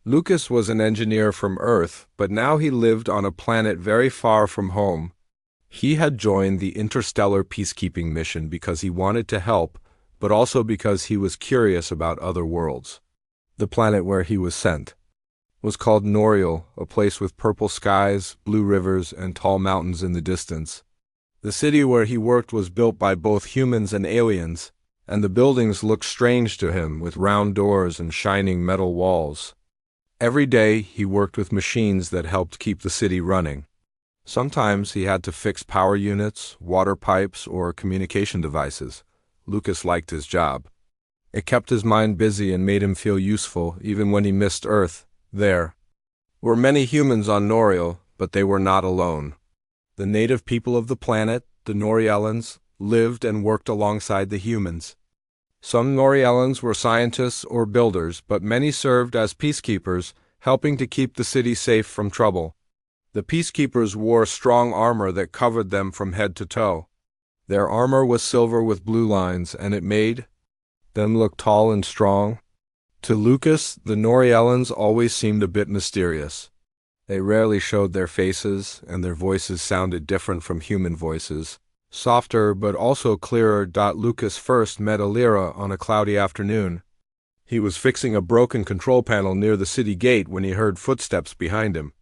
Lucas was an engineer from Earth, but now he lived on a planet very far from home. He had joined the interstellar peacekeeping mission because he wanted to help, but also because he was curious about other worlds. The planet where he was sent was called Noriel, a place with purple skies, blue rivers, and tall mountains in the distance. The city where he worked was built by both humans and aliens, and the buildings looked strange to him with round doors and shining metal walls. Every day he worked with machines that helped keep the city running. Sometimes he had to fix power units, water pipes, or communication devices. Lucas liked his job. It kept his mind busy and made him feel useful even when he missed Earth. There were many humans on Noriel, but they were not alone. The native people of the planet, the Norielans, lived and worked alongside the humans. Some Norielans were scientists or builders, but many served as peacekeepers, helping to keep the city safe from trouble. The peacekeepers wore strong armor that covered them from head to toe. Their armor was silver with blue lines, and it made them look tall and strong. To Lucas, the Norielans always seemed a bit mysterious. They rarely showed their faces, and their voices sounded different from human voices. Softer but also clearer. Lucas first met Alira on a cloudy afternoon. He was fixing a broken control panel near the city gate when he heard footsteps behind him.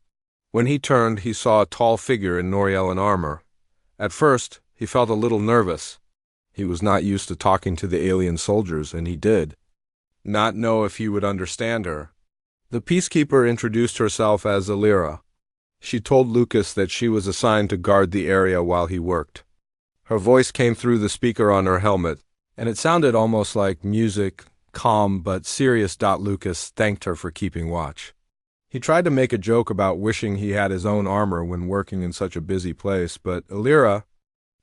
When he turned, he saw a tall figure in Norielan armor. At first, he felt a little nervous. He was not used to talking to the alien soldiers, and he did not know if he would understand her. The peacekeeper introduced herself as Alira. She told Lucas that she was assigned to guard the area while he worked. Her voice came through the speaker on her helmet, and it sounded almost like music, calm but serious. Lucas thanked her for keeping watch. He tried to make a joke about wishing he had his own armor when working in such a busy place, but Alira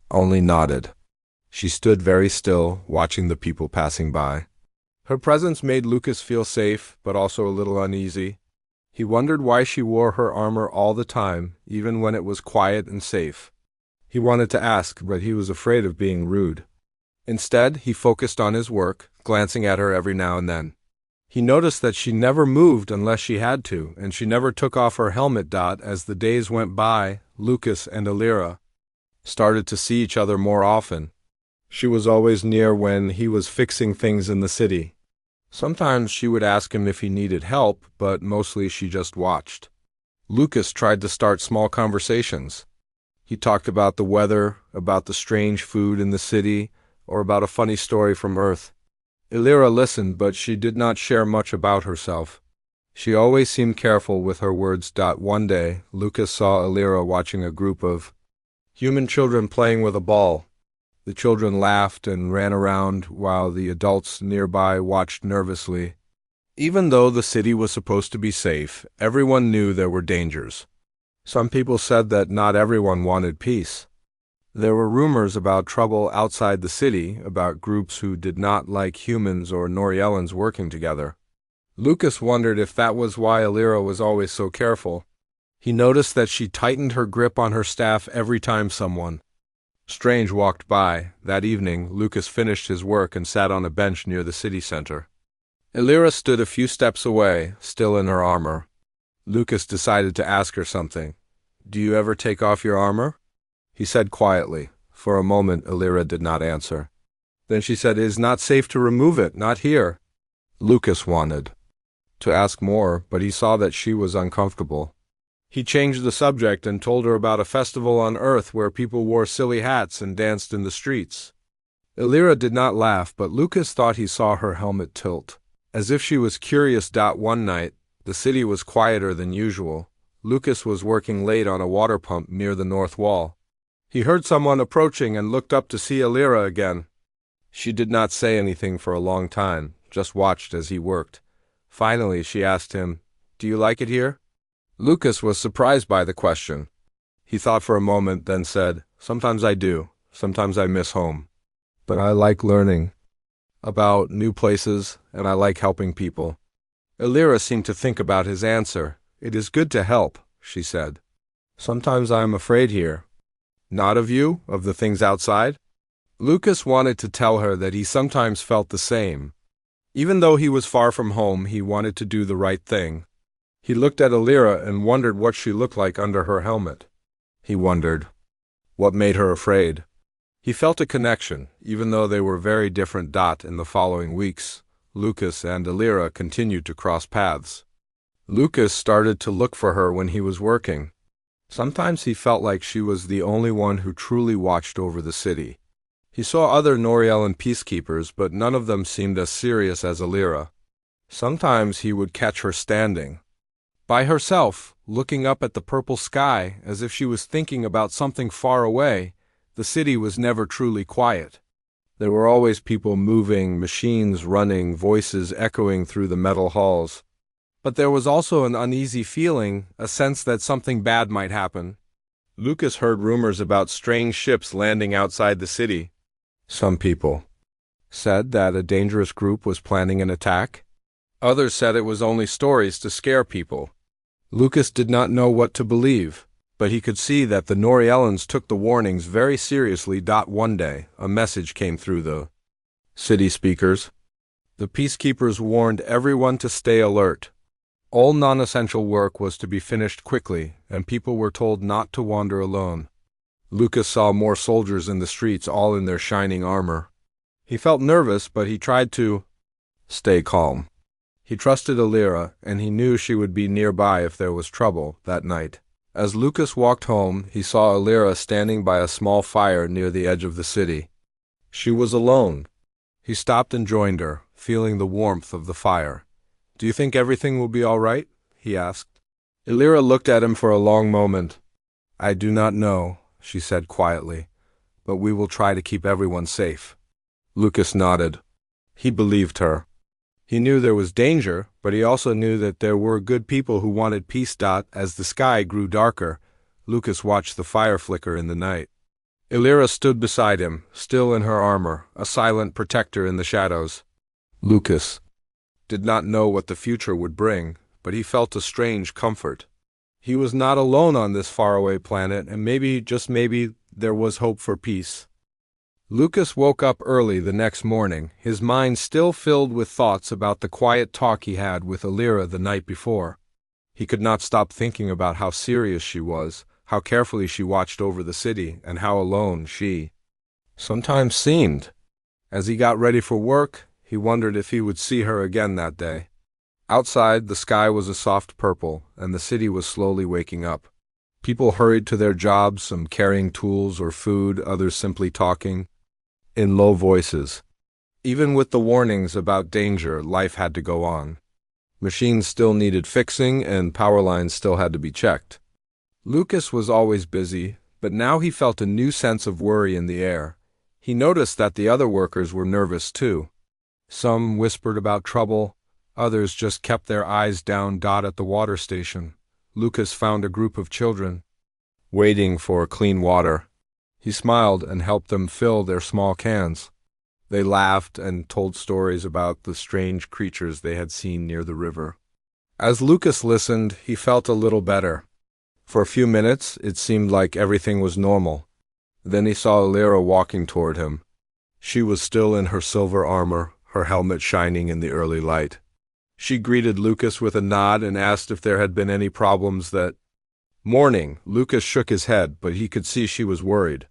only nodded. She stood very still, watching the people passing by. Her presence made Lucas feel safe, but also a little uneasy. He wondered why she wore her armor all the time, even when it was quiet and safe. He wanted to ask, but he was afraid of being rude. Instead, he focused on his work, glancing at her every now and then. He noticed that she never moved unless she had to, and she never took off her helmet. As the days went by, Lucas and Alira started to see each other more often. She was always near when he was fixing things in the city. Sometimes she would ask him if he needed help, but mostly she just watched. Lucas tried to start small conversations. He talked about the weather, about the strange food in the city, or about a funny story from Earth. Alira listened, but she did not share much about herself. She always seemed careful with her words. One day, Lucas saw Alira watching a group of human children playing with a ball. The children laughed and ran around while the adults nearby watched nervously. Even though the city was supposed to be safe, everyone knew there were dangers. Some people said that not everyone wanted peace. There were rumors about trouble outside the city, about groups who did not like humans or Norielans working together. Lucas wondered if that was why Alira was always so careful. He noticed that she tightened her grip on her staff every time someone strange walked by. That evening, Lucas finished his work and sat on a bench near the city center. Alira stood a few steps away, still in her armor. Lucas decided to ask her something. "Do you ever take off your armor?" He said quietly. For a moment, Alira did not answer. Then she said, "It is not safe to remove it, not here." Lucas wanted to ask more, but he saw that she was uncomfortable. He changed the subject and told her about a festival on Earth where people wore silly hats and danced in the streets. Alira did not laugh, but Lucas thought he saw her helmet tilt, as if she was curious. One night, the city was quieter than usual. Lucas was working late on a water pump near the north wall. He heard someone approaching and looked up to see Alira again. She did not say anything for a long time, just watched as he worked. Finally, she asked him, "Do you like it here?" Lucas was surprised by the question. He thought for a moment, then said, "Sometimes I do. Sometimes I miss home. But I like learning about new places, and I like helping people." Alira seemed to think about his answer. "It is good to help," she said. "Sometimes I am afraid here." "Not of you, of the things outside?" Lucas wanted to tell her that he sometimes felt the same. Even though he was far from home, he wanted to do the right thing. He looked at Alira and wondered what she looked like under her helmet. He wondered what made her afraid. He felt a connection, even though they were very different. In the following weeks, Lucas and Alira continued to cross paths. Lucas started to look for her when he was working. Sometimes he felt like she was the only one who truly watched over the city. He saw other Noriellan peacekeepers, but none of them seemed as serious as Alira. Sometimes he would catch her standing by herself, looking up at the purple sky as if she was thinking about something far away. The city was never truly quiet. There were always people moving, machines running, voices echoing through the metal halls. But there was also an uneasy feeling, a sense that something bad might happen. Lucas heard rumors about strange ships landing outside the city. Some people said that a dangerous group was planning an attack. Others said it was only stories to scare people. Lucas did not know what to believe, but he could see that the Noriellans took the warnings very seriously. One day, a message came through the city speakers. The peacekeepers warned everyone to stay alert. All non-essential work was to be finished quickly, and people were told not to wander alone. Lucas saw more soldiers in the streets, all in their shining armor. He felt nervous, but he tried to stay calm. He trusted Alira, and he knew she would be nearby if there was trouble that night. As Lucas walked home, he saw Alira standing by a small fire near the edge of the city. She was alone. He stopped and joined her, feeling the warmth of the fire. "Do you think everything will be all right?" he asked. Alira looked at him for a long moment. "I do not know," she said quietly, "but we will try to keep everyone safe." Lucas nodded. He believed her. He knew there was danger, but he also knew that there were good people who wanted peace. As the sky grew darker, Lucas watched the fire flicker in the night. Alira stood beside him, still in her armor, a silent protector in the shadows. Lucas did not know what the future would bring, but he felt a strange comfort. He was not alone on this faraway planet, and maybe, just maybe, there was hope for peace. Lucas woke up early the next morning, his mind still filled with thoughts about the quiet talk he had with Alira the night before. He could not stop thinking about how serious she was, how carefully she watched over the city, and how alone she sometimes seemed. As he got ready for work, he wondered if he would see her again that day. Outside, the sky was a soft purple, and the city was slowly waking up. People hurried to their jobs, some carrying tools or food, others simply talking in low voices. Even with the warnings about danger, life had to go on. Machines still needed fixing, and power lines still had to be checked. Lucas was always busy, but now he felt a new sense of worry in the air. He noticed that the other workers were nervous too. Some whispered about trouble, others just kept their eyes down. At the water station, Lucas found a group of children waiting for clean water. He smiled and helped them fill their small cans. They laughed and told stories about the strange creatures they had seen near the river. As Lucas listened, he felt a little better. For a few minutes, it seemed like everything was normal. Then he saw Alira walking toward him. She was still in her silver armor, her helmet shining in the early light. She greeted Lucas with a nod and asked if there had been any problems that morning. Lucas shook his head, but he could see she was worried.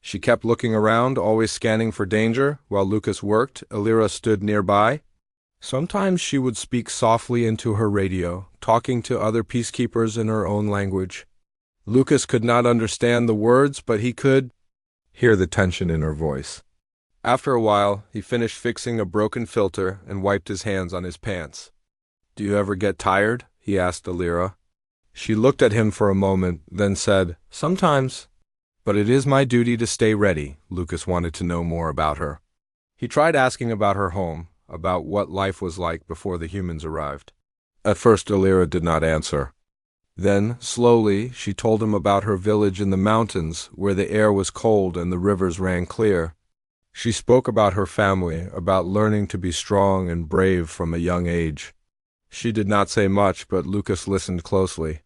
She kept looking around, always scanning for danger. While Lucas worked, Alira stood nearby. Sometimes she would speak softly into her radio, talking to other peacekeepers in her own language. Lucas could not understand the words, but he could hear the tension in her voice. After a while, he finished fixing a broken filter and wiped his hands on his pants. "Do you ever get tired?" he asked Alira. She looked at him for a moment, then said, "Sometimes. But it is my duty to stay ready." Lucas wanted to know more about her. He tried asking about her home, about what life was like before the humans arrived. At first, Alira did not answer. Then, slowly, she told him about her village in the mountains, where the air was cold and the rivers ran clear. She spoke about her family, about learning to be strong and brave from a young age. She did not say much, but Lucas listened closely,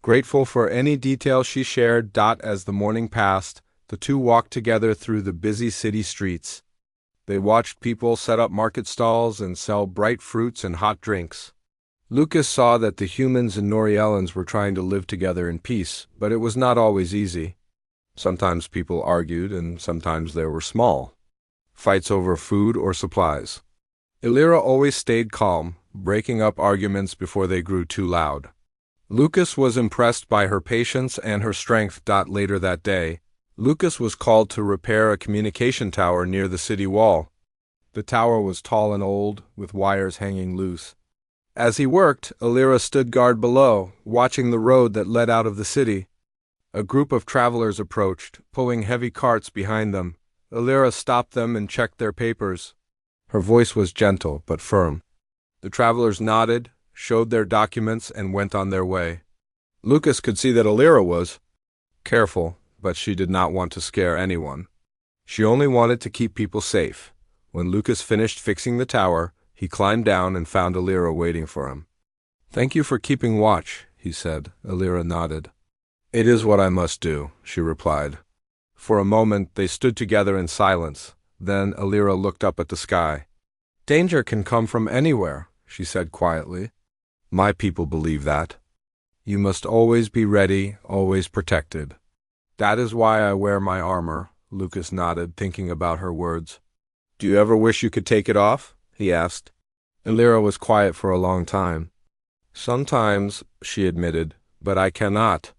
grateful for any detail she shared. As the morning passed, the two walked together through the busy city streets. They watched people set up market stalls and sell bright fruits and hot drinks. Lucas saw that the humans and Noriellans were trying to live together in peace, but it was not always easy. Sometimes people argued, and sometimes there were small fights over food or supplies. Illyra always stayed calm, breaking up arguments before they grew too loud. Lucas was impressed by her patience and her strength. Later that day, Lucas was called to repair a communication tower near the city wall. The tower was tall and old, with wires hanging loose. As he worked, Illyra stood guard below, watching the road that led out of the city. A group of travelers approached, pulling heavy carts behind them. Illyra stopped them and checked their papers. Her voice was gentle but firm. The travelers nodded, showed their documents, and went on their way. Lucas could see that Illyra was careful, but she did not want to scare anyone. She only wanted to keep people safe. When Lucas finished fixing the tower, he climbed down and found Illyra waiting for him. "Thank you for keeping watch," he said. Illyra nodded. "It is what I must do," she replied. For a moment they stood together in silence. Then Illyra looked up at the sky. "Danger can come from anywhere," she said quietly. "My people believe that. You must always be ready, always protected." "That is why I wear my armor," Lucas nodded, thinking about her words. "Do you ever wish you could take it off?" he asked. Illyra was quiet for a long time. "Sometimes," she admitted, "but I cannot.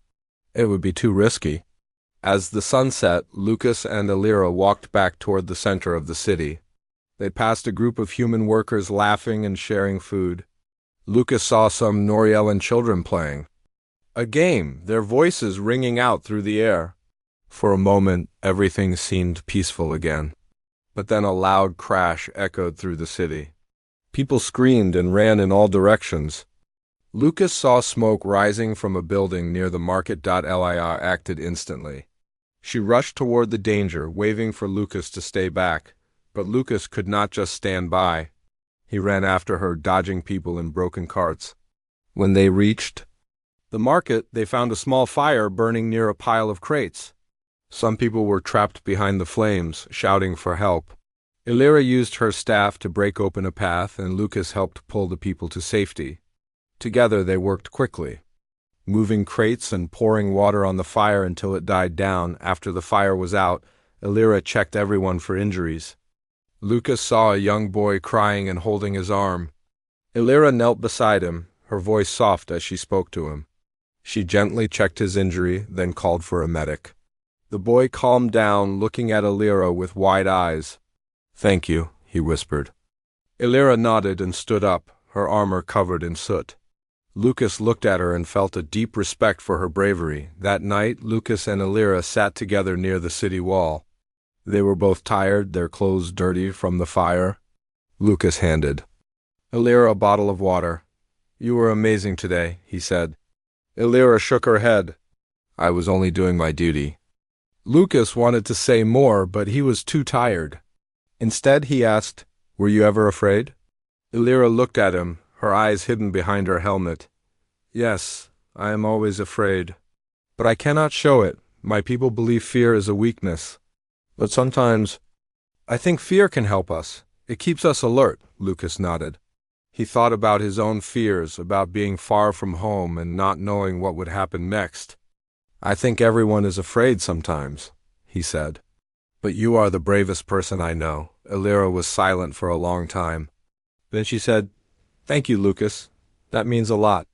It would be too risky." As the sun set, Lucas and Illyra walked back toward the center of the city. They passed a group of human workers laughing and sharing food. Lucas saw some Noriellan children playing a game, their voices ringing out through the air. For a moment, everything seemed peaceful again. But then a loud crash echoed through the city. People screamed and ran in all directions. Lucas saw smoke rising from a building near the market. Lyra acted instantly. She rushed toward the danger, waving for Lucas to stay back. But Lucas could not just stand by. He ran after her, dodging people in broken carts. When they reached the market, they found a small fire burning near a pile of crates. Some people were trapped behind the flames, shouting for help. Illyra used her staff to break open a path, and Lucas helped pull the people to safety. Together they worked quickly, moving crates and pouring water on the fire until it died down. After the fire was out, Illyra checked everyone for injuries. Lucas saw a young boy crying and holding his arm. Illyra knelt beside him, her voice soft as she spoke to him. She gently checked his injury, then called for a medic. The boy calmed down, looking at Illyra with wide eyes. "Thank you," he whispered. Illyra nodded and stood up, her armor covered in soot. Lucas looked at her and felt a deep respect for her bravery. That night, Lucas and Illyra sat together near the city wall. They were both tired, their clothes dirty from the fire. Lucas handed Illyra a bottle of water. "You were amazing today," he said. Illyra shook her head. "I was only doing my duty." Lucas wanted to say more, but he was too tired. Instead, he asked, "Were you ever afraid?" Illyra looked at him, her eyes hidden behind her helmet. "Yes, I am always afraid. But I cannot show it. My people believe fear is a weakness. But sometimes I think fear can help us. It keeps us alert," Lucas nodded. He thought about his own fears, about being far from home and not knowing what would happen next. "I think everyone is afraid sometimes," he said. "But you are the bravest person I know." Illyra was silent for a long time. Then she said, "Thank you, Lucas. That means a lot."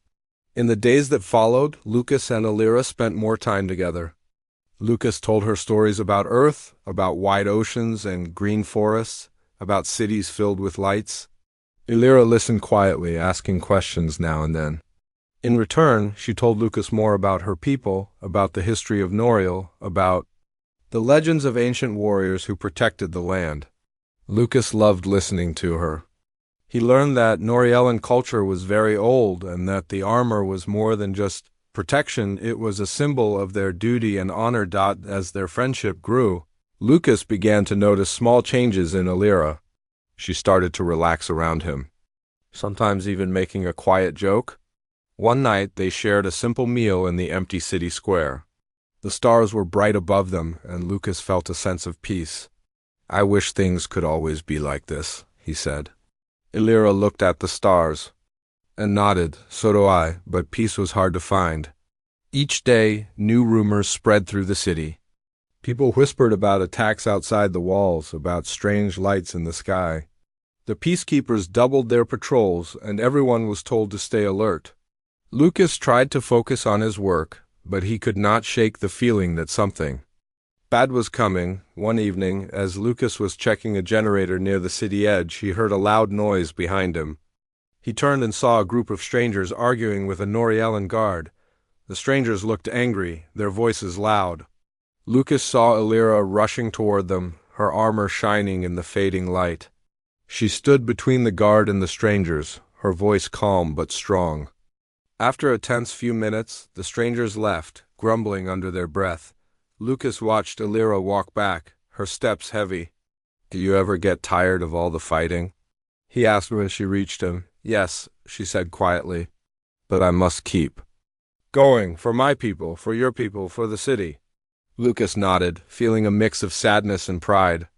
In the days that followed, Lucas and Illyra spent more time together. Lucas told her stories about Earth, about wide oceans and green forests, about cities filled with lights. Illyra listened quietly, asking questions now and then. In return, she told Lucas more about her people, about the history of Noriel, about the legends of ancient warriors who protected the land. Lucas loved listening to her. He learned that Noriellan culture was very old and that the armor was more than just protection, it was a symbol of their duty and honor. As their friendship grew, Lucas began to notice small changes in Illyra. She started to relax around him, sometimes even making a quiet joke. One night they shared a simple meal in the empty city square. The stars were bright above them, and Lucas felt a sense of peace. "I wish things could always be like this," he said. Illyra looked at the stars. and nodded. So do I, but peace was hard to find. Each day, new rumors spread through the city. People whispered about attacks outside the walls, about strange lights in the sky. The peacekeepers doubled their patrols, and everyone was told to stay alert. Lucas tried to focus on his work, but he could not shake the feeling that something bad was coming. One evening, as Lucas was checking a generator near the city edge, he heard a loud noise behind him. He turned and saw a group of strangers arguing with a Noriellan guard. The strangers looked angry, their voices loud. Lucas saw Illyra rushing toward them, her armor shining in the fading light. She stood between the guard and the strangers, her voice calm but strong. After a tense few minutes, the strangers left, grumbling under their breath. Lucas watched Illyra walk back, her steps heavy. "Do you ever get tired of all the fighting?" he asked her as she reached him. "Yes," she said quietly, "but I must keep going, for my people, for your people, for the city." Lucas nodded, feeling a mix of sadness and pride.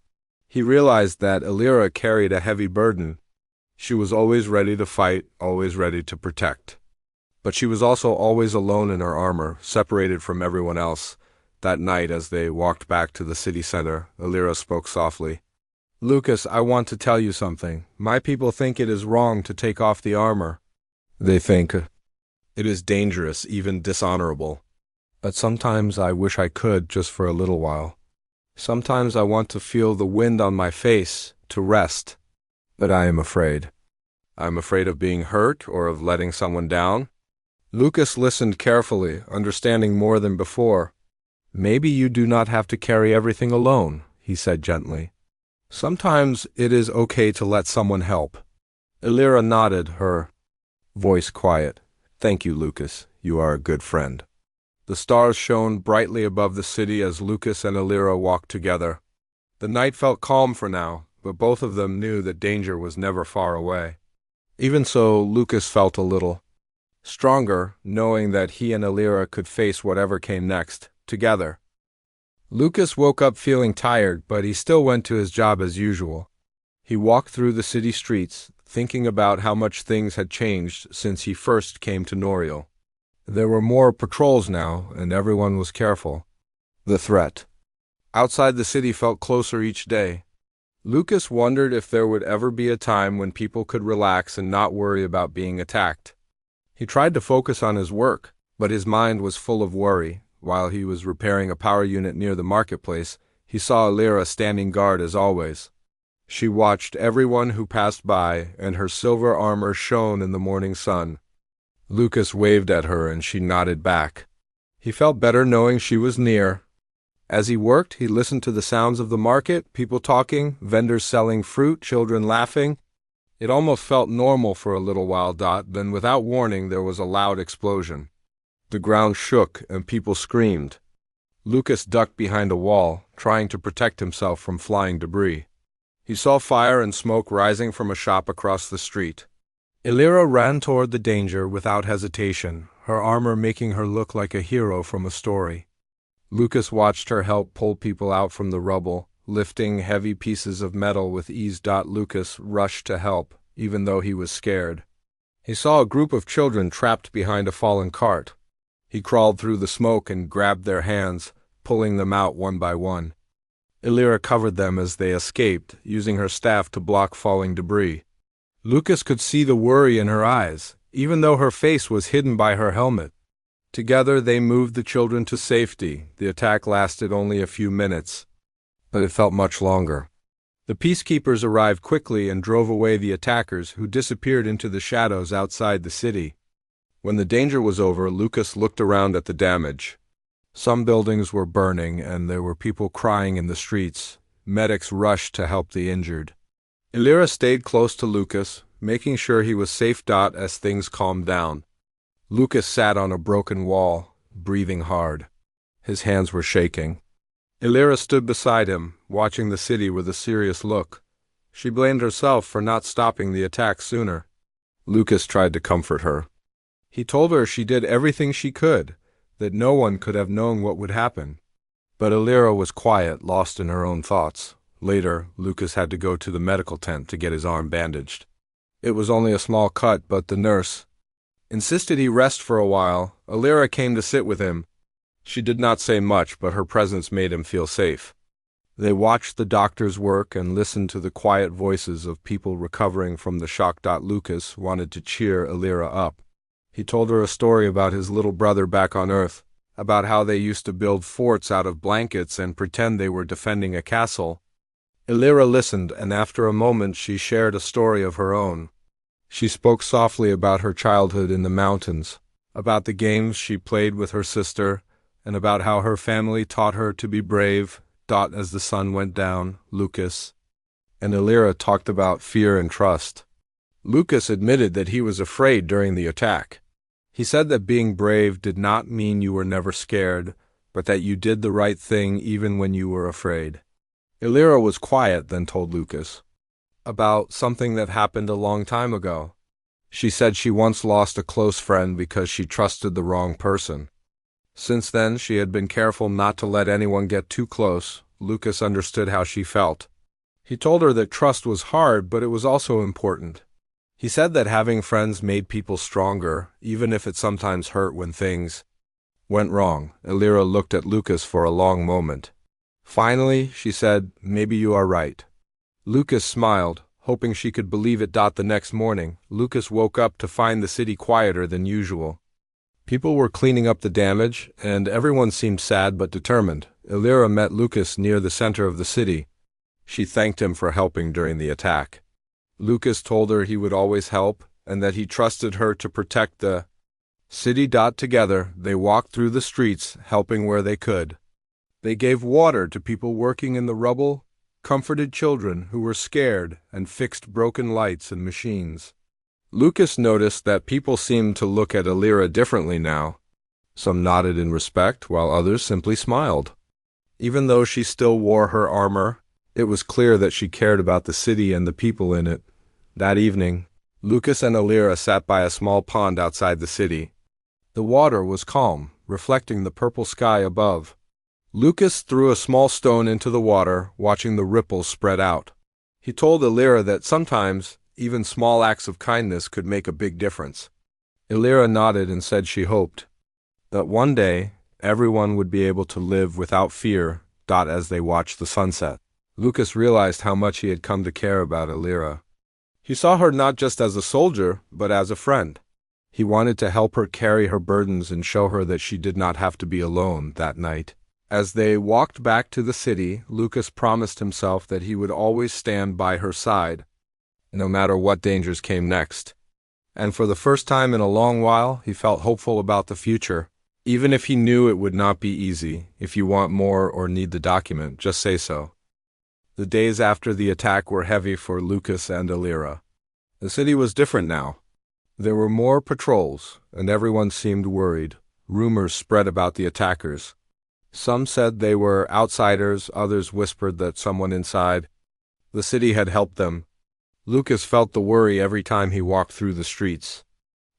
He realized that Illyra carried a heavy burden. She was always ready to fight, always ready to protect. But she was also always alone in her armor, separated from everyone else. That night, as they walked back to the city center, Illyra spoke softly. "Lucas, I want to tell you something. My people think it is wrong to take off the armor. They think it is dangerous, even dishonorable. But sometimes I wish I could, just for a little while. Sometimes I want to feel the wind on my face, to rest. But I am afraid. I'm afraid of being hurt or of letting someone down." Lucas listened carefully, understanding more than before. "Maybe you do not have to carry everything alone," he said gently. "Sometimes it is okay to let someone help." Illyra nodded, her voice quiet. "Thank you, Lucas. You are a good friend." The stars shone brightly above the city as Lucas and Illyra walked together. The night felt calm for now, but both of them knew that danger was never far away. Even so, Lucas felt a little stronger, knowing that he and Illyra could face whatever came next, together. Lucas woke up feeling tired, but he still went to his job as usual. He walked through the city streets, thinking about how much things had changed since he first came to Noriel. There were more patrols now, and everyone was careful. The threat outside the city felt closer each day. Lucas wondered if there would ever be a time when people could relax and not worry about being attacked. He tried to focus on his work, but his mind was full of worry. While he was repairing a power unit near the marketplace, he saw Illyra standing guard as always. She watched everyone who passed by, and her silver armor shone in the morning sun. Lucas waved at her, and she nodded back. He felt better knowing she was near. As he worked, he listened to the sounds of the market, people talking, vendors selling fruit, children laughing. It almost felt normal for a little while. Then, without warning, there was a loud explosion. The ground shook, and people screamed. Lucas ducked behind a wall, trying to protect himself from flying debris. He saw fire and smoke rising from a shop across the street. Illyra ran toward the danger without hesitation, her armor making her look like a hero from a story. Lucas watched her help pull people out from the rubble, lifting heavy pieces of metal with ease. Lucas rushed to help, even though he was scared. He saw a group of children trapped behind a fallen cart. He crawled through the smoke and grabbed their hands, pulling them out one by one. Illyra covered them as they escaped, using her staff to block falling debris. Lucas could see the worry in her eyes, even though her face was hidden by her helmet. Together they moved the children to safety. The attack lasted only a few minutes, but it felt much longer. The peacekeepers arrived quickly and drove away the attackers, who disappeared into the shadows outside the city. When the danger was over, Lucas looked around at the damage. Some buildings were burning, and there were people crying in the streets. Medics rushed to help the injured. Illyra stayed close to Lucas, making sure he was safe. As things calmed down, Lucas sat on a broken wall, breathing hard. His hands were shaking. Illyra stood beside him, watching the city with a serious look. She blamed herself for not stopping the attack sooner. Lucas tried to comfort her. He told her she did everything she could, that no one could have known what would happen. But Illyra was quiet, lost in her own thoughts. Later, Lucas had to go to the medical tent to get his arm bandaged. It was only a small cut, but the nurse, insisted he rest for a while. Illyra came to sit with him. She did not say much, but her presence made him feel safe. They watched the doctors work and listened to the quiet voices of people recovering from the shock. Lucas wanted to cheer Illyra up. He told her a story about his little brother back on Earth, about how they used to build forts out of blankets and pretend they were defending a castle. Illyra listened, and after a moment she shared a story of her own. She spoke softly about her childhood in the mountains, about the games she played with her sister, and about how her family taught her to be brave. As the sun went down, Lucas and Illyra talked about fear and trust. Lucas admitted that he was afraid during the attack. He said that being brave did not mean you were never scared, but that you did the right thing even when you were afraid. Illyra was quiet, then told Lucas about something that happened a long time ago. She said she once lost a close friend because she trusted the wrong person. Since then, she had been careful not to let anyone get too close. Lucas understood how she felt. He told her that trust was hard, but it was also important. He said that having friends made people stronger, even if it sometimes hurt when things went wrong. Illyra looked at Lucas for a long moment. Finally, she said, "Maybe you are right." Lucas smiled, hoping she could believe it. The next morning, Lucas woke up to find the city quieter than usual. People were cleaning up the damage, and everyone seemed sad but determined. Illyra met Lucas near the center of the city. She thanked him for helping during the attack. Lucas told her he would always help, and that he trusted her to protect the city. Together, they walked through the streets, helping where they could. They gave water to people working in the rubble, comforted children who were scared, and fixed broken lights and machines. Lucas noticed that people seemed to look at Illyra differently now. Some nodded in respect, while others simply smiled. Even though she still wore her armor, it was clear that she cared about the city and the people in it. That evening, Lucas and Illyra sat by a small pond outside the city. The water was calm, reflecting the purple sky above. Lucas threw a small stone into the water, watching the ripples spread out. He told Illyra that sometimes even small acts of kindness could make a big difference. Illyra nodded and said she hoped that one day everyone would be able to live without fear. As they watched the sunset, Lucas realized how much he had come to care about Illyra. He saw her not just as a soldier, but as a friend. He wanted to help her carry her burdens and show her that she did not have to be alone that night. As they walked back to the city, Lucas promised himself that he would always stand by her side, no matter what dangers came next. And for the first time in a long while, he felt hopeful about the future, even if he knew it would not be easy. If you want more or need the document, just say so. The days after the attack were heavy for Lucas and Illyra. The city was different now. There were more patrols, and everyone seemed worried. Rumors spread about the attackers. Some said they were outsiders, others whispered that someone inside the city had helped them. Lucas felt the worry every time he walked through the streets.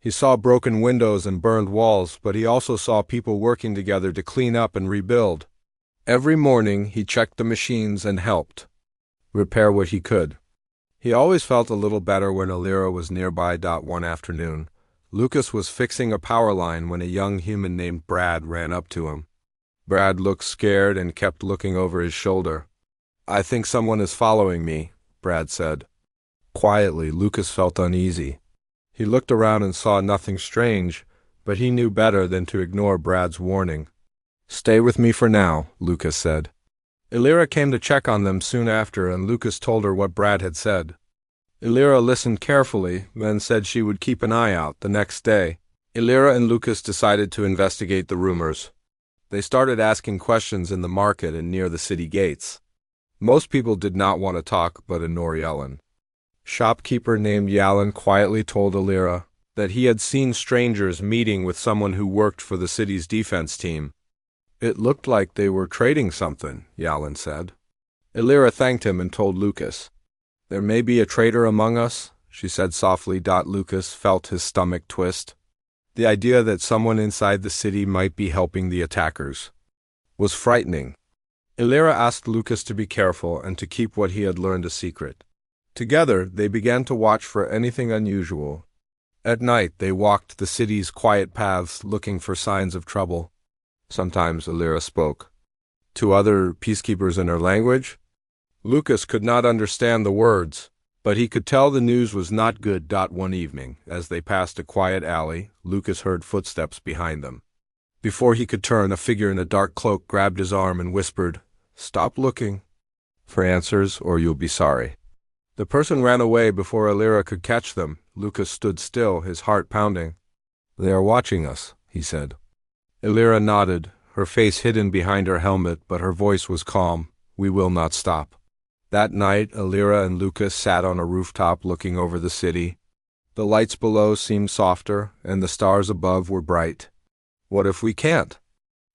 He saw broken windows and burned walls, but he also saw people working together to clean up and rebuild. Every morning he checked the machines and helped repair what he could. He always felt a little better when Illyra was nearby. One afternoon, Lucas was fixing a power line when a young human named Brad ran up to him. Brad looked scared and kept looking over his shoulder. "I think someone is following me," Brad said. Quietly, Lucas felt uneasy. He looked around and saw nothing strange, but he knew better than to ignore Brad's warning. "Stay with me for now," Lucas said. Illyra came to check on them soon after, and Lucas told her what Brad had said. Illyra listened carefully, then said she would keep an eye out. The next day, Illyra and Lucas decided to investigate the rumors. They started asking questions in the market and near the city gates. Most people did not want to talk but ignore Yellen. Shopkeeper named Yellen quietly told Illyra that he had seen strangers meeting with someone who worked for the city's defense team. "It looked like they were trading something," Yellen said. Illyra thanked him and told Lucas, "There may be a traitor among us," she said softly. Lucas felt his stomach twist. The idea that someone inside the city might be helping the attackers was frightening. Illyra asked Lucas to be careful and to keep what he had learned a secret. Together, they began to watch for anything unusual. At night, they walked the city's quiet paths looking for signs of trouble. Sometimes Illyra spoke to other peacekeepers in her language. Lucas could not understand the words, but he could tell the news was not good. One evening, as they passed a quiet alley, Lucas heard footsteps behind them. Before he could turn, a figure in a dark cloak grabbed his arm and whispered, "Stop looking for answers or you'll be sorry." The person ran away before Illyra could catch them. Lucas stood still, his heart pounding. "They are watching us," he said. Illyra nodded, her face hidden behind her helmet, but her voice was calm. "We will not stop." That night, Illyra and Lucas sat on a rooftop looking over the city. The lights below seemed softer, and the stars above were bright. "What if we can't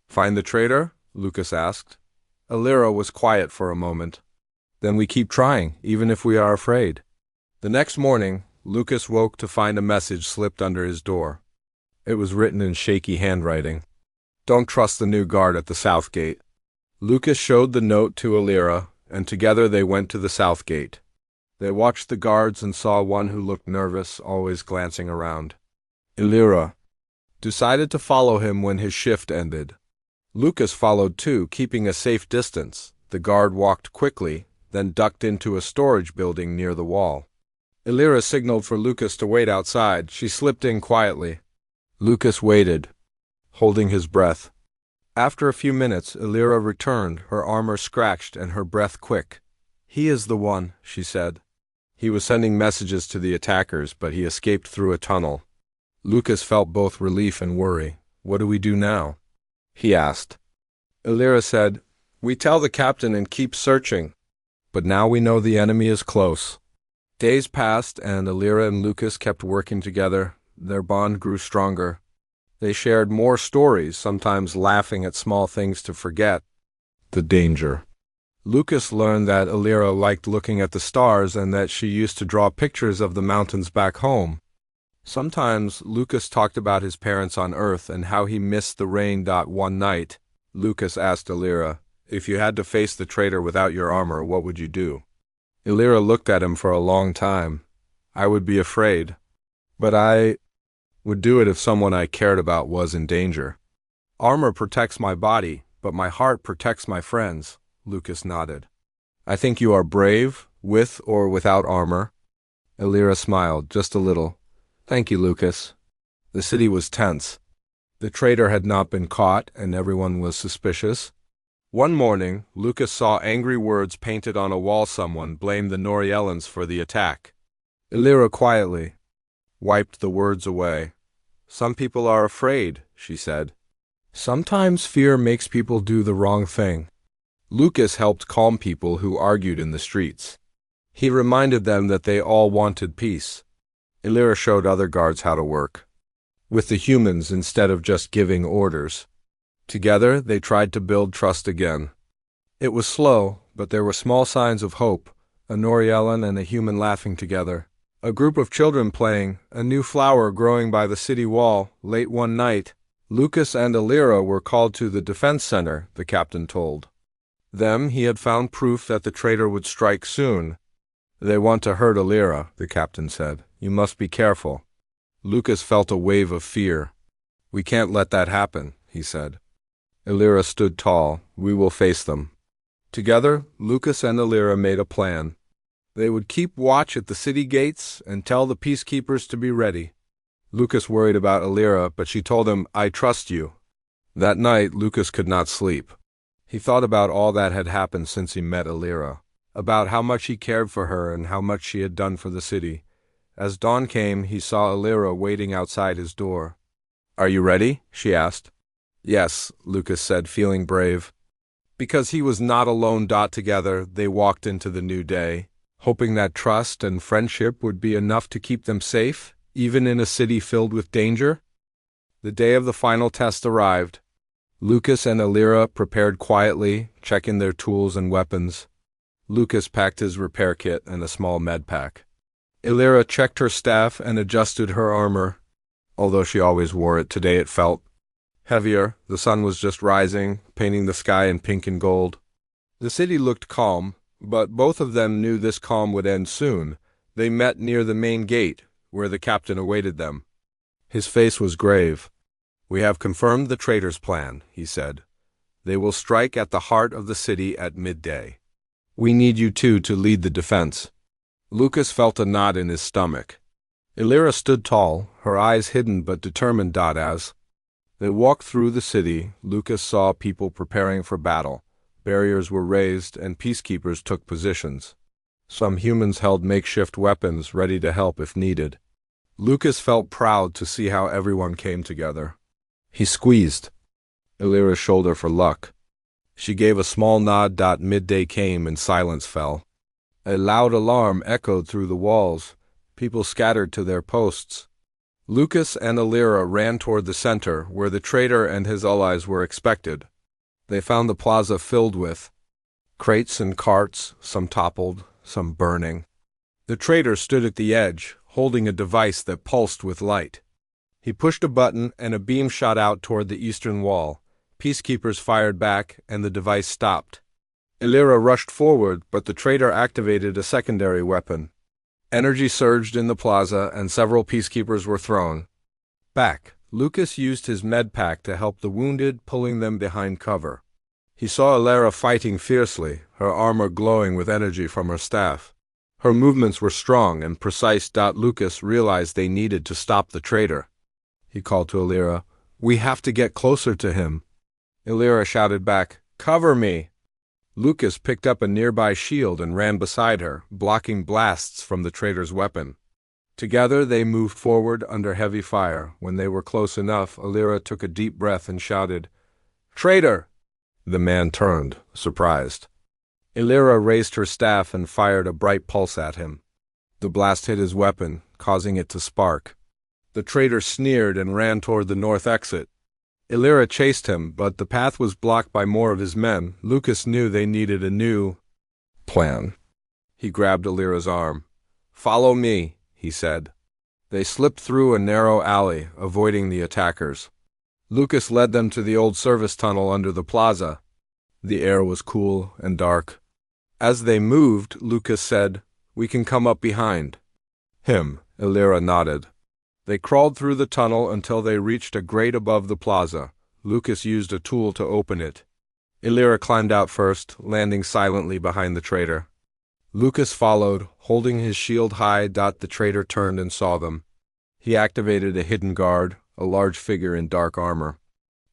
find the traitor?" Lucas asked. Illyra was quiet for a moment. "Then we keep trying, even if we are afraid." The next morning, Lucas woke to find a message slipped under his door. It was written in shaky handwriting. "Don't trust the new guard at the south gate." Lucas showed the note to Illyra, and together they went to the south gate. They watched the guards and saw one who looked nervous, always glancing around. Illyra decided to follow him when his shift ended. Lucas followed too, keeping a safe distance. The guard walked quickly, then ducked into a storage building near the wall. Illyra signaled for Lucas to wait outside. She slipped in quietly. Lucas waited, holding his breath. After a few minutes, Illyra returned, her armor scratched and her breath quick. "He is the one," she said. He was sending messages to the attackers, but he escaped through a tunnel. Lucas felt both relief and worry. "What do we do now?" he asked. Illyra said, "We tell the captain and keep searching. But now we know the enemy is close." Days passed, and Illyra and Lucas kept working together. Their bond grew stronger. They shared more stories, sometimes laughing at small things to forget the danger. Lucas learned that Illyra liked looking at the stars and that she used to draw pictures of the mountains back home. Sometimes Lucas talked about his parents on Earth and how he missed the rain. One night, Lucas asked Illyra, "If you had to face the traitor without your armor, what would you do?" Illyra looked at him for a long time. "I would be afraid, but I would do it if someone I cared about was in danger. Armor protects my body, but my heart protects my friends." Lucas nodded. "I think you are brave, with or without armor." Illyra smiled, just a little. "Thank you, Lucas." The city was tense. The traitor had not been caught, and everyone was suspicious. One morning, Lucas saw angry words painted on a wall. Someone blamed the Noriellans for the attack. Illyra quietly wiped the words away. "Some people are afraid," she said. "Sometimes fear makes people do the wrong thing." Lucas helped calm people who argued in the streets. He reminded them that they all wanted peace. Illyra showed other guards how to work with the humans instead of just giving orders. Together, they tried to build trust again. It was slow, but there were small signs of hope, a Noriellan and a human laughing together, a group of children playing, a new flower growing by the city wall. Late one night, Lucas and Illyra were called to the defense center, the captain told them. He had found proof that the traitor would strike soon. "They want to hurt Illyra," the captain said. "You must be careful." Lucas felt a wave of fear. "We can't let that happen," he said. Illyra stood tall. "We will face them." Together, Lucas and Illyra made a plan. They would keep watch at the city gates and tell the peacekeepers to be ready. Lucas worried about Illyra, but she told him, "I trust you." That night, Lucas could not sleep. He thought about all that had happened since he met Illyra, about how much he cared for her and how much she had done for the city. As dawn came, he saw Illyra waiting outside his door. "Are you ready?" she asked. "Yes," Lucas said, feeling brave. Because he was not alone. Together, they walked into the new day, hoping that trust and friendship would be enough to keep them safe, even in a city filled with danger. The day of the final test arrived. Lucas and Illyra prepared quietly, checking their tools and weapons. Lucas packed his repair kit and a small med pack. Illyra checked her staff and adjusted her armor. Although she always wore it, today it felt heavier. The sun was just rising, painting the sky in pink and gold. The city looked calm, but both of them knew this calm would end soon. They met near the main gate, where the captain awaited them. His face was grave. "We have confirmed the traitors' plan," he said. "They will strike at the heart of the city at midday. We need you two to lead the defense." Lucas felt a knot in his stomach. Illyra stood tall, her eyes hidden but determined. As they walked through the city, Lucas saw people preparing for battle. Barriers were raised, and peacekeepers took positions. Some humans held makeshift weapons, ready to help if needed. Lucas felt proud to see how everyone came together. He squeezed Illyra's shoulder for luck. She gave a small nod. Midday came and silence fell. A loud alarm echoed through the walls. People scattered to their posts. Lucas and Illyra ran toward the center, where the traitor and his allies were expected. They found the plaza filled with crates and carts, some toppled, some burning. The traitor stood at the edge, holding a device that pulsed with light. He pushed a button, and a beam shot out toward the eastern wall. Peacekeepers fired back, and the device stopped. Illyra rushed forward, but the traitor activated a secondary weapon. Energy surged in the plaza, and several peacekeepers were thrown back. Lucas used his med pack to help the wounded, pulling them behind cover. He saw Illyra fighting fiercely, her armor glowing with energy from her staff. Her movements were strong and precise. Lucas realized they needed to stop the traitor. He called to Illyra, "We have to get closer to him." Illyra shouted back, "Cover me!" Lucas picked up a nearby shield and ran beside her, blocking blasts from the traitor's weapon. Together they moved forward under heavy fire. When they were close enough, Illyra took a deep breath and shouted, "Traitor!" The man turned, surprised. Illyra raised her staff and fired a bright pulse at him. The blast hit his weapon, causing it to spark. The traitor sneered and ran toward the north exit. Illyra chased him, but the path was blocked by more of his men. Lucas knew they needed a new plan. He grabbed Illyra's arm. "Follow me," he said. They slipped through a narrow alley, avoiding the attackers. Lucas led them to the old service tunnel under the plaza. The air was cool and dark. As they moved, Lucas said, "We can come up behind him." Illyra nodded. They crawled through the tunnel until they reached a grate above the plaza. Lucas used a tool to open it. Illyra climbed out first, landing silently behind the traitor. Lucas followed, holding his shield high. The traitor turned and saw them. He activated a hidden guard, a large figure in dark armor.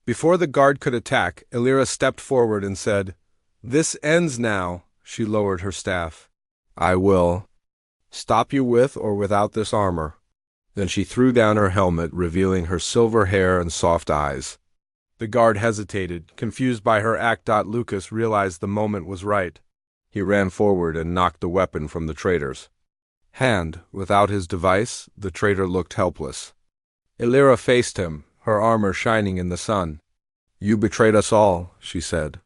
Before the guard could attack, Illyra stepped forward and said, "This ends now." She lowered her staff. "I will stop you with or without this armor." Then she threw down her helmet, revealing her silver hair and soft eyes. The guard hesitated, confused by her act. Lucas realized the moment was right. He ran forward and knocked the weapon from the traitor's hand. Without his device, the traitor looked helpless. Illyra faced him, her armor shining in the sun. "You betrayed us all," she said.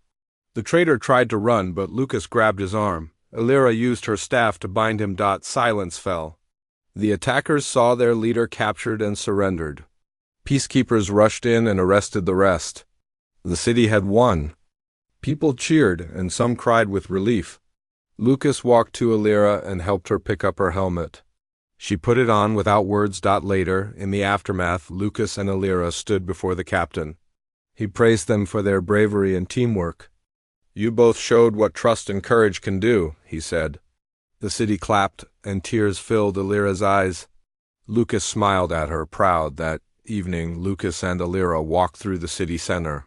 The traitor tried to run, but Lucas grabbed his arm. Illyra used her staff to bind him. Silence fell. The attackers saw their leader captured and surrendered. Peacekeepers rushed in and arrested the rest. The city had won. People cheered, and some cried with relief. Lucas walked to Illyra and helped her pick up her helmet. She put it on without words. Later, in the aftermath, Lucas and Illyra stood before the captain. He praised them for their bravery and teamwork. "You both showed what trust and courage can do," he said. The city clapped, and tears filled Illyra's eyes. Lucas smiled at her, proud. That evening, Lucas and Illyra walked through the city center.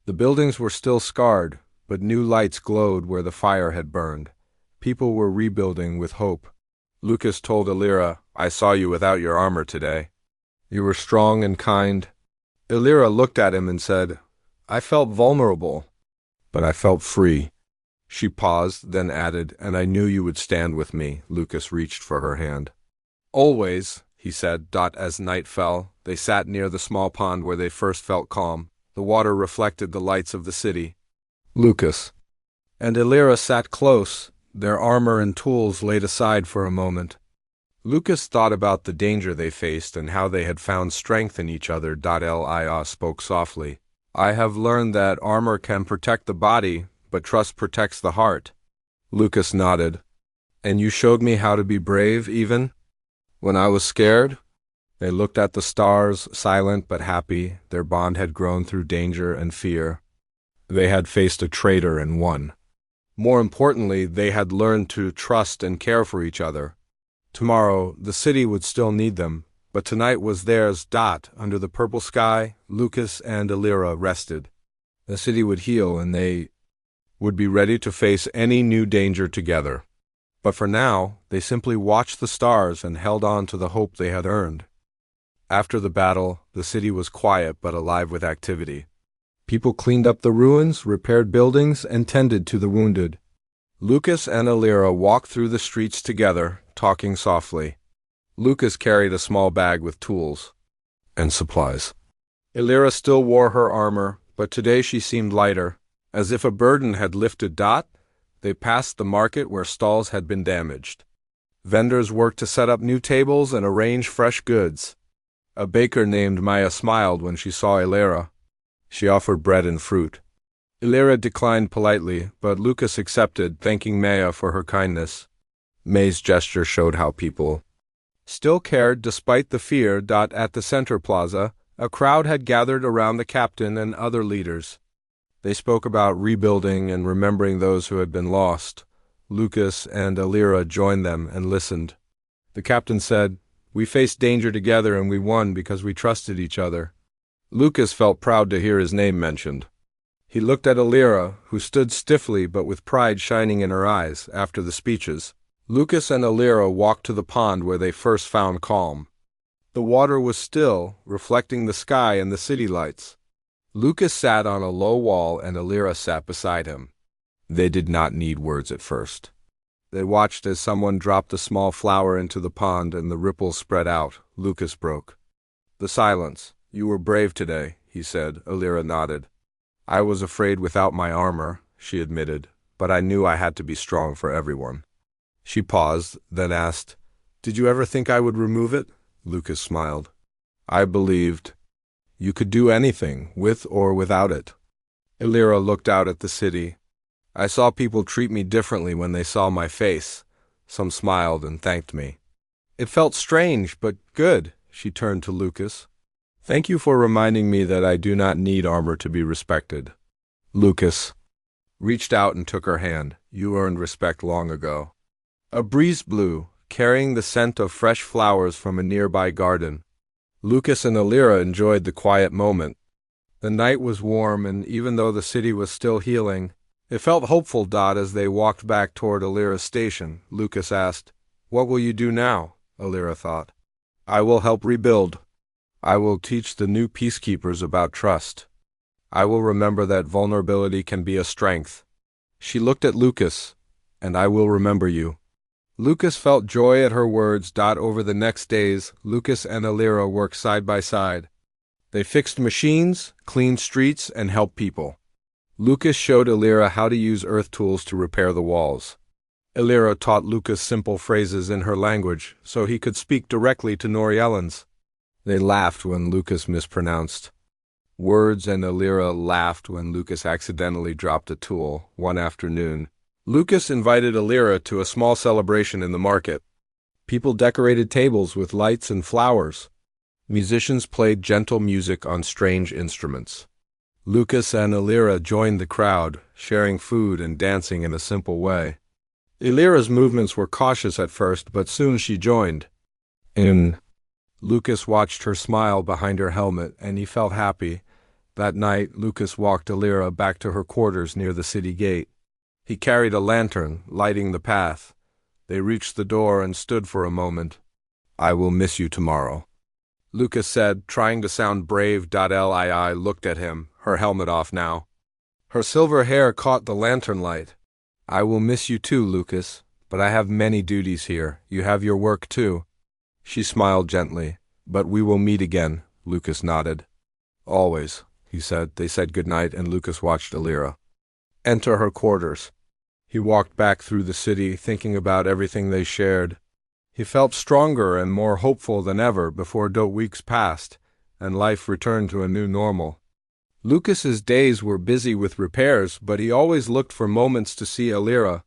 The buildings were still scarred, but new lights glowed where the fire had burned. People were rebuilding with hope. Lucas told Illyra, "I saw you without your armor today. You were strong and kind." Illyra looked at him and said, "I felt vulnerable, but I felt free." She paused, then added, "And I knew you would stand with me." Lucas reached for her hand. "Always," he said. As night fell, they sat near the small pond where they first felt calm. The water reflected the lights of the city. Lucas and Illyra sat close, their armor and tools laid aside for a moment. Lucas thought about the danger they faced and how they had found strength in each other. Lia spoke softly. "I have learned that armor can protect the body, but trust protects the heart." Lucas nodded. "And you showed me how to be brave, even?" When I was scared, they looked at the stars, silent but happy. Their bond had grown through danger and fear. They had faced a traitor and won. More importantly, they had learned to trust and care for each other. Tomorrow, the city would still need them, but tonight was theirs. Under the purple sky, Lucas and Alira rested. The city would heal, and they would be ready to face any new danger together. But for now, they simply watched the stars and held on to the hope they had earned. After the battle, the city was quiet but alive with activity. People cleaned up the ruins, repaired buildings, and tended to the wounded. Lucas and Alira walked through the streets together, talking softly. Lucas carried a small bag with tools and supplies. Alira still wore her armor, but today she seemed lighter, as if a burden had lifted. They passed the market where stalls had been damaged. Vendors worked to set up new tables and arrange fresh goods. A baker named Maya smiled when she saw Alira. She offered bread and fruit. Alira declined politely, but Lucas accepted, thanking Maya for her kindness. May's gesture showed how people still cared despite the fear. At the center plaza, a crowd had gathered around the captain and other leaders. They spoke about rebuilding and remembering those who had been lost. Lucas and Alira joined them and listened. The captain said, "We faced danger together and we won because we trusted each other." Lucas felt proud to hear his name mentioned. He looked at Alira, who stood stiffly but with pride shining in her eyes after the speeches. Lucas and Alira walked to the pond where they first found calm. The water was still, reflecting the sky and the city lights. Lucas sat on a low wall and Alira sat beside him. They did not need words at first. They watched as someone dropped a small flower into the pond and the ripples spread out. Lucas broke the silence. "You were brave today," he said. Alira nodded. "I was afraid without my armor," she admitted, "but I knew I had to be strong for everyone." She paused, then asked, "Did you ever think I would remove it?" Lucas smiled. "I believed you could do anything, with or without it." Alira looked out at the city. "I saw people treat me differently when they saw my face. Some smiled and thanked me. It felt strange, but good." She turned to Lucas. "Thank you for reminding me that I do not need armor to be respected." Lucas reached out and took her hand. "You earned respect long ago." A breeze blew, carrying the scent of fresh flowers from a nearby garden. Lucas and Alira enjoyed the quiet moment. The night was warm, and even though the city was still healing, it felt hopeful. As they walked back toward Alira's station, Lucas asked, "What will you do now?" Alira thought. "I will help rebuild. I will teach the new peacekeepers about trust. I will remember that vulnerability can be a strength." She looked at Lucas, "And I will remember you." Lucas felt joy at her words. Over the next days, Lucas and Alira worked side by side. They fixed machines, cleaned streets, and helped people. Lucas showed Alira how to use earth tools to repair the walls. Alira taught Lucas simple phrases in her language so he could speak directly to Noriellans. They laughed when Lucas mispronounced words, and Alira laughed when Lucas accidentally dropped a tool. One afternoon, Lucas invited Alira to a small celebration in the market. People decorated tables with lights and flowers. Musicians played gentle music on strange instruments. Lucas and Alira joined the crowd, sharing food and dancing in a simple way. Alira's movements were cautious at first, but soon she joined in. Lucas watched her smile behind her helmet, and he felt happy. That night, Lucas walked Alira back to her quarters near the city gate. He carried a lantern, lighting the path. They reached the door and stood for a moment. "I will miss you tomorrow," Lucas said, trying to sound brave. Lii looked at him, her helmet off now. Her silver hair caught the lantern light. "I will miss you too, Lucas, but I have many duties here. You have your work too." She smiled gently. "But we will meet again," Lucas nodded. "Always," he said. They said goodnight, and Lucas watched Alira enter her quarters. He walked back through the city, thinking about everything they shared. He felt stronger and more hopeful than ever before weeks passed, and life returned to a new normal. Lucas's days were busy with repairs, but he always looked for moments to see Alira.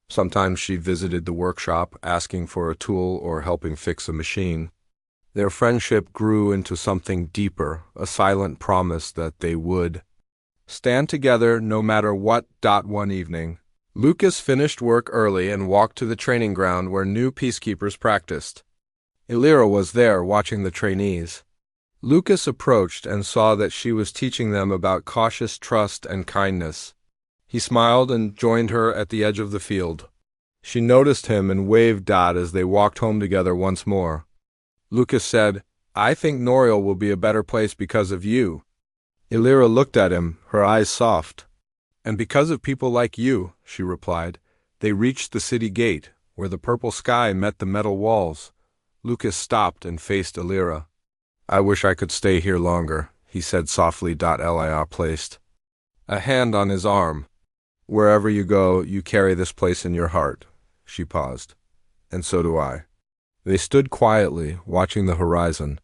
Sometimes she visited the workshop, asking for a tool or helping fix a machine. Their friendship grew into something deeper, a silent promise that they would stand together no matter what. One evening, Lucas finished work early and walked to the training ground where new peacekeepers practiced. Illyra was there watching the trainees. Lucas approached and saw that she was teaching them about cautious trust and kindness. He smiled and joined her at the edge of the field. She noticed him and waved as they walked home together once more. Lucas said, "I think Noriel will be a better place because of you." Illyra looked at him, her eyes soft. "And because of people like you," she replied. They reached the city gate, where the purple sky met the metal walls. Lucas stopped and faced Illyra. "I wish I could stay here longer," he said softly. Lia placed a hand on his arm. "Wherever you go, you carry this place in your heart." She paused. "And so do I." They stood quietly, watching the horizon.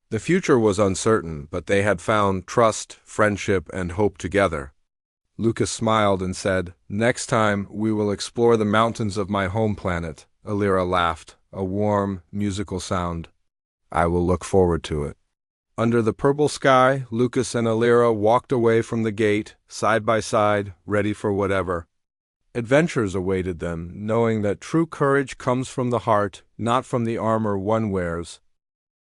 The future was uncertain, but they had found trust, friendship, and hope together. Lucas smiled and said, "Next time, we will explore the mountains of my home planet." Illyra laughed, a warm, musical sound. "I will look forward to it." Under the purple sky, Lucas and Illyra walked away from the gate, side by side, ready for whatever adventures awaited them, knowing that true courage comes from the heart, not from the armor one wears.